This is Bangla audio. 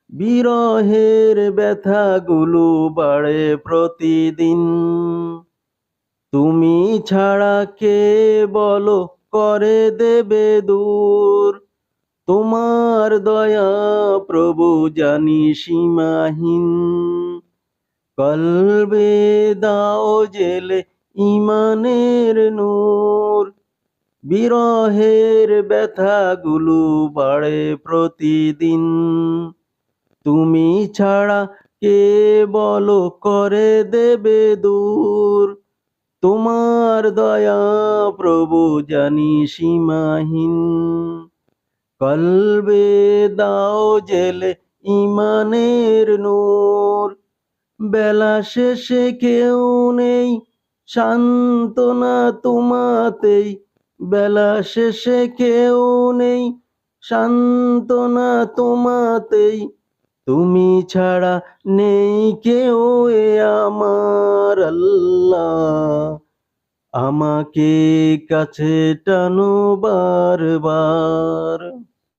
বিরহের ব্যথাগুলো বাড়ে প্রতিদিন। তুমি ছাড়া কে বলো করে দেবে দূর। তোমার দয়া প্রভু জানি সীমাহীন। কলবে দাও জেলে ইমানের নূর। বিরহের ব্যথাগুলো বাড়ে প্রতিদিন। তুমি ছাড়া কে বলো করে দেবে দূর। তোমার দয়া প্রভু জানি সীমাহীন। কলবে দাও জেলে ইমানের নূর। বেলা শেষে কেউ নেই সান্ত্বনা তোমাতেই। বেলা শেষে কেউ নেই সান্ত্বনা তোমাতেই। তুমি ছাড়া নেই কেউ এ আমার আল্লাহ। আমাকে কাছে টানো বারবার।